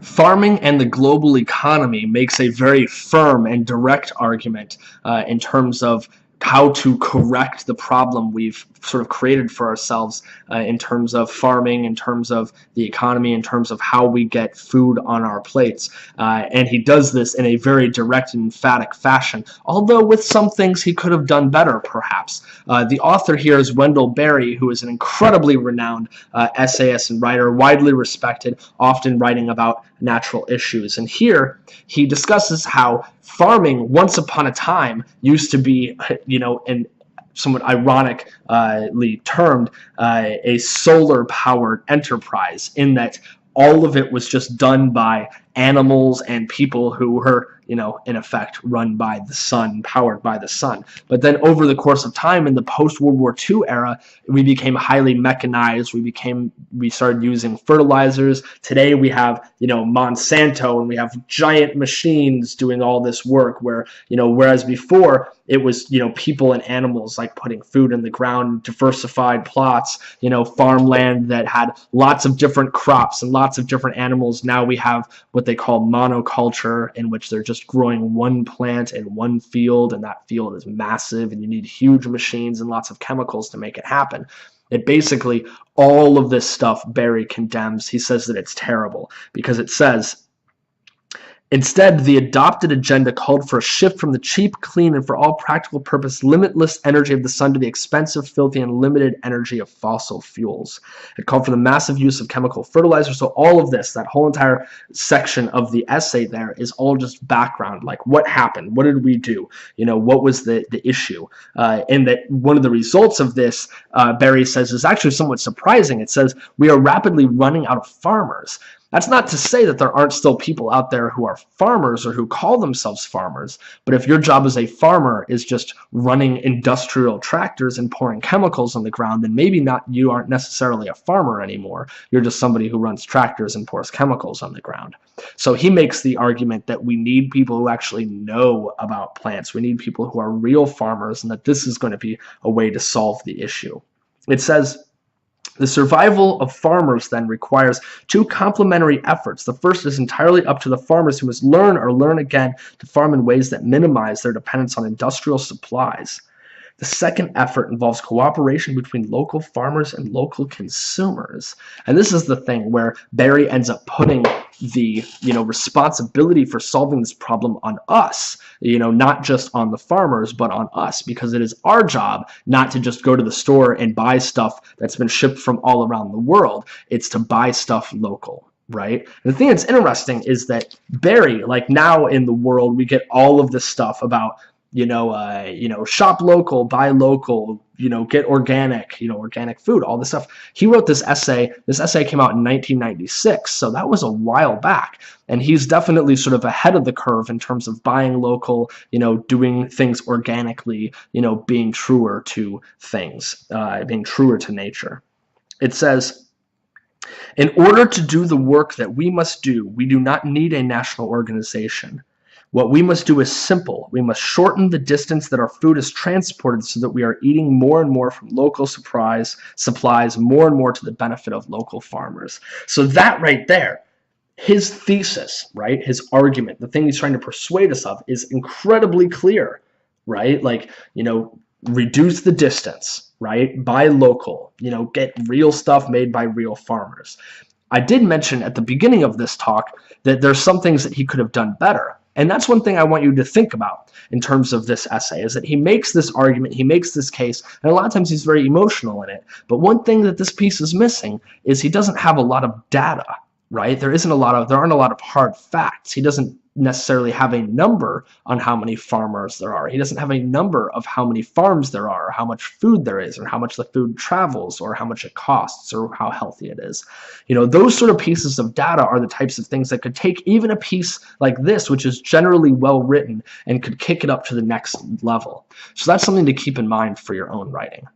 Farming and the global economy makes a very firm and direct argument in terms of how to correct the problem we've sort of created for ourselves in terms of farming, in terms of the economy, in terms of how we get food on our plates. And he does this in a very direct and emphatic fashion, although with some things he could have done better, perhaps. The author here is Wendell Berry, who is an incredibly renowned essayist and writer, widely respected, often writing about natural issues. And here he discusses how farming, once upon a time, used to be, and somewhat ironically termed, a solar-powered enterprise, in that all of it was just done by animals and people who were, in effect, run by the sun, powered by the sun. But then over the course of time, in the post-World War II era, we became highly mechanized. We started using fertilizers. Today we have, Monsanto, and we have giant machines doing all this work, whereas before it was, people and animals, like putting food in the ground, diversified plots, farmland that had lots of different crops and lots of different animals. Now we have what they call monoculture, in which they're just growing one plant in one field, and that field is massive, and you need huge machines and lots of chemicals to make it happen. It basically, all of this stuff Berry condemns. He says that it's terrible because it says, instead, the adopted agenda called for a shift from the cheap, clean, and for all practical purpose, limitless energy of the sun to the expensive, filthy, and limited energy of fossil fuels. It called for the massive use of chemical fertilizer. So all of this, that whole entire section of the essay there, is all just background, like what happened, what did we do, what was the issue, and that one of the results of this, Berry says, is actually somewhat surprising. It says, we are rapidly running out of farmers. That's not to say that there aren't still people out there who are farmers or who call themselves farmers, but if your job as a farmer is just running industrial tractors and pouring chemicals on the ground, then maybe you aren't necessarily a farmer anymore. You're just somebody who runs tractors and pours chemicals on the ground. So he makes the argument that we need people who actually know about plants. We need people who are real farmers, and that this is going to be a way to solve the issue. It says, the survival of farmers then requires two complementary efforts. The first is entirely up to the farmers, who must learn or learn again to farm in ways that minimize their dependence on industrial supplies. The second effort involves cooperation between local farmers and local consumers. And this is the thing where Berry ends up putting the responsibility for solving this problem on us, not just on the farmers, but on us, because it is our job not to just go to the store and buy stuff that's been shipped from all around the world. It's to buy stuff local. Right? And the thing that's interesting is that Berry, like now in the world, we get all of this stuff about shop local, buy local, get organic, organic food, all this stuff. He wrote this essay. This essay came out in 1996, so that was a while back. And he's definitely sort of ahead of the curve in terms of buying local, doing things organically, being truer to things, being truer to nature. It says, in order to do the work that we must do, we do not need a national organization. What we must do is simple. We must shorten the distance that our food is transported so that we are eating more and more from local supplies more and more to the benefit of local farmers. So that right there, his thesis, right, his argument, the thing he's trying to persuade us of, is incredibly clear, right? Like, reduce the distance, right? Buy local, get real stuff made by real farmers. I did mention at the beginning of this talk that there's some things that he could have done better. And that's one thing I want you to think about in terms of this essay, is that he makes this argument, he makes this case, and a lot of times he's very emotional in it. But one thing that this piece is missing is he doesn't have a lot of data, right? There aren't a lot of hard facts. He doesn't necessarily have a number on how many farmers there are. He doesn't have a number of how many farms there are, or how much food there is, or how much the food travels, or how much it costs, or how healthy it is. Those sort of pieces of data are the types of things that could take even a piece like this, which is generally well written, and could kick it up to the next level. So that's something to keep in mind for your own writing.